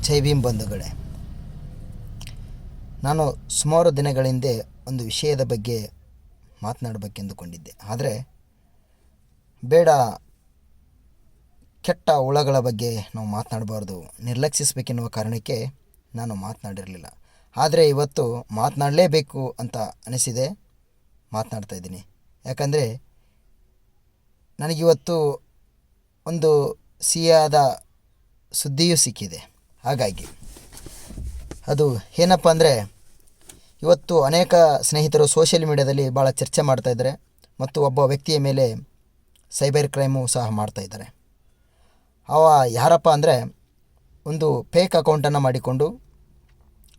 ಜೈ ಭೀಮ್ ಬಂಧುಗಳೇ, ನಾನು ಸುಮಾರು ದಿನಗಳ ಹಿಂದೆ ಒಂದು ವಿಷಯದ ಬಗ್ಗೆ ಮಾತನಾಡಬೇಕೆಂದುಕೊಂಡಿದ್ದೆ. ಆದರೆ ಬೇಡ, ಕೆಟ್ಟ ಹುಳಗಳ ಬಗ್ಗೆ ನಾವು ಮಾತನಾಡಬಾರ್ದು, ನಿರ್ಲಕ್ಷಿಸಬೇಕೆನ್ನುವ ಕಾರಣಕ್ಕೆ ನಾನು ಮಾತನಾಡಿರಲಿಲ್ಲ. ಆದರೆ ಇವತ್ತು ಮಾತನಾಡಲೇಬೇಕು ಅಂತ ಅನಿಸಿದೆ, ಮಾತನಾಡ್ತಾಯಿದ್ದೀನಿ. ಯಾಕಂದರೆ ನನಗಿವತ್ತು ಒಂದು ಸಿಹಿಯಾದ ಸುದ್ದಿಯೂ ಸಿಕ್ಕಿದೆ. ಹಾಗಾಗಿ ಅದು ಏನಪ್ಪ ಅಂದರೆ, ಇವತ್ತು ಅನೇಕ ಸ್ನೇಹಿತರು ಸೋಷಿಯಲ್ ಮೀಡಿಯಾದಲ್ಲಿ ಭಾಳ ಚರ್ಚೆ ಮಾಡ್ತಾಯಿದ್ದಾರೆ ಮತ್ತು ಒಬ್ಬ ವ್ಯಕ್ತಿಯ ಮೇಲೆ ಸೈಬರ್ ಕ್ರೈಮು ಸಹ ಮಾಡ್ತಾಯಿದ್ದಾರೆ. ಅವ ಯಾರಪ್ಪ ಅಂದರೆ, ಒಂದು ಫೇಕ್ ಅಕೌಂಟನ್ನು ಮಾಡಿಕೊಂಡು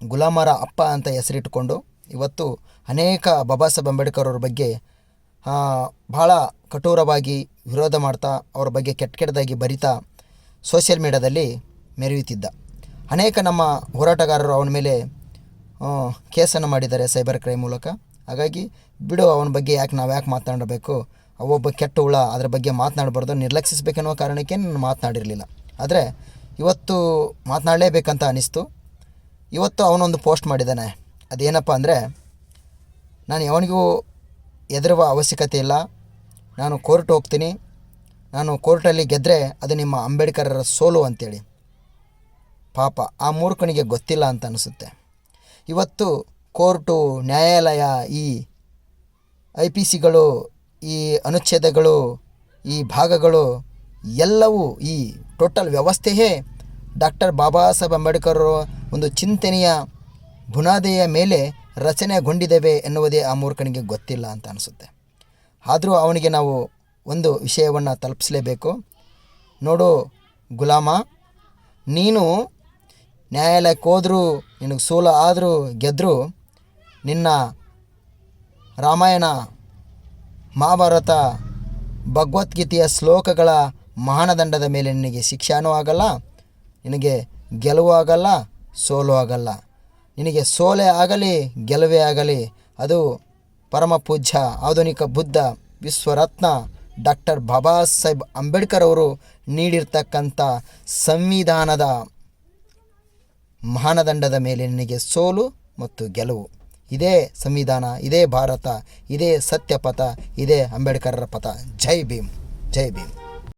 ಗುಲಾಮರ ಅಪ್ಪ ಅಂತ ಹೆಸರಿಟ್ಟುಕೊಂಡು ಇವತ್ತು ಅನೇಕ ಬಾಬಾ ಸಾಹೇಬ್ ಅಂಬೇಡ್ಕರ್ ಅವ್ರ ಬಗ್ಗೆ ಭಾಳ ಕಠೋರವಾಗಿ ವಿರೋಧ ಮಾಡ್ತಾ, ಅವ್ರ ಬಗ್ಗೆ ಕೆಟ್ಟದಾಗಿ ಬರಿತಾ ಸೋಷಿಯಲ್ ಮೀಡಿಯಾದಲ್ಲಿ ಮೆರೆಯುತ್ತಿದ್ದ. ಅನೇಕ ನಮ್ಮ ಹೋರಾಟಗಾರರು ಅವನ ಮೇಲೆ ಕೇಸನ್ನು ಮಾಡಿದ್ದಾರೆ ಸೈಬರ್ ಕ್ರೈಮ್ ಮೂಲಕ. ಹಾಗಾಗಿ ಬಿಡು, ಅವನ ಬಗ್ಗೆ ನಾವು ಯಾಕೆ ಮಾತನಾಡಬೇಕು, ಅವೊಬ್ಬ ಕೆಟ್ಟ ಹುಳ, ಅದರ ಬಗ್ಗೆ ಮಾತನಾಡಬಾರ್ದು, ನಿರ್ಲಕ್ಷಿಸಬೇಕೆನ್ನುವ ಕಾರಣಕ್ಕೆ ನಾನು ಮಾತನಾಡಿರಲಿಲ್ಲ. ಆದರೆ ಇವತ್ತು ಮಾತನಾಡಲೇಬೇಕಂತ ಅನ್ನಿಸ್ತು. ಇವತ್ತು ಅವನೊಂದು ಪೋಸ್ಟ್ ಮಾಡಿದ್ದಾನೆ. ಅದೇನಪ್ಪ ಅಂದರೆ, ನಾನು ಯಾವನಿಗೂ ಹೆದರುವ ಅವಶ್ಯಕತೆ ಇಲ್ಲ, ನಾನು ಕೋರ್ಟ್ ಹೋಗ್ತೀನಿ, ನಾನು ಕೋರ್ಟಲ್ಲಿ ಗೆದ್ದರೆ ಅದು ನಿಮ್ಮ ಅಂಬೇಡ್ಕರರ ಸೋಲು ಅಂತೇಳಿ. ಪಾಪ ಆ ಮೂರ್ಖನಿಗೆ ಗೊತ್ತಿಲ್ಲ ಅಂತ ಅನಿಸುತ್ತೆ. ಇವತ್ತು ಕೋರ್ಟು, ನ್ಯಾಯಾಲಯ, ಈ IPCಗಳು, ಈ ಅನುಚ್ಛೇದಗಳು, ಈ ಭಾಗಗಳು ಎಲ್ಲವೂ, ಈ ಟೋಟಲ್ ವ್ಯವಸ್ಥೆಯೇ ಡಾಕ್ಟರ್ ಬಾಬಾ ಸಾಹೇಬ್ ಅಂಬೇಡ್ಕರ್ ಒಂದು ಚಿಂತನೆಯ ಬುನಾದಿಯ ಮೇಲೆ ರಚನೆಗೊಂಡಿದ್ದೇವೆ ಎನ್ನುವುದೇ ಆ ಮೂರ್ಖನಿಗೆ ಗೊತ್ತಿಲ್ಲ ಅಂತ ಅನಿಸುತ್ತೆ. ಆದರೂ ಅವನಿಗೆ ನಾವು ಒಂದು ವಿಷಯವನ್ನು ತಲುಪಿಸಲೇಬೇಕು. ನೋಡು ಗುಲಾಮ, ನೀನು ನ್ಯಾಯಾಲಯಕ್ಕೆ ಹೋದರೂ, ನಿನಗೆ ಸೋಲು ಆದರೂ ಗೆದ್ದರೂ, ನಿನ್ನ ರಾಮಾಯಣ, ಮಹಾಭಾರತ, ಭಗವದ್ಗೀತೆಯ ಶ್ಲೋಕಗಳ ಮಾನದಂಡದ ಮೇಲೆ ನಿನಗೆ ಶಿಕ್ಷಾನೂ ಆಗಲ್ಲ, ನಿನಗೆ ಗೆಲುವು ಆಗಲ್ಲ, ಸೋಲು ಆಗಲ್ಲ. ನಿನಗೆ ಸೋಲೇ ಆಗಲಿ ಗೆಲುವೇ ಆಗಲಿ, ಅದು ಪರಮ ಪೂಜ್ಯ ಆಧುನಿಕ ಬುದ್ಧ ವಿಶ್ವರತ್ನ ಡಾಕ್ಟರ್ ಬಾಬಾ ಸಾಹೇಬ್ ಅಂಬೇಡ್ಕರ್ ಅವರು ನೀಡಿರ್ತಕ್ಕಂಥ ಸಂವಿಧಾನದ ಮಾನದಂಡದ ಮೇಲೆ ನಿನಗೆ ಸೋಲು ಮತ್ತು ಗೆಲುವು. ಇದೇ ಸಂವಿಧಾನ, ಇದೇ ಭಾರತ, ಇದೇ ಸತ್ಯಪಥ, ಇದೇ ಅಂಬೇಡ್ಕರರ ಪಥ. ಜೈ ಭೀಮ್, ಜೈ ಭೀಮ್.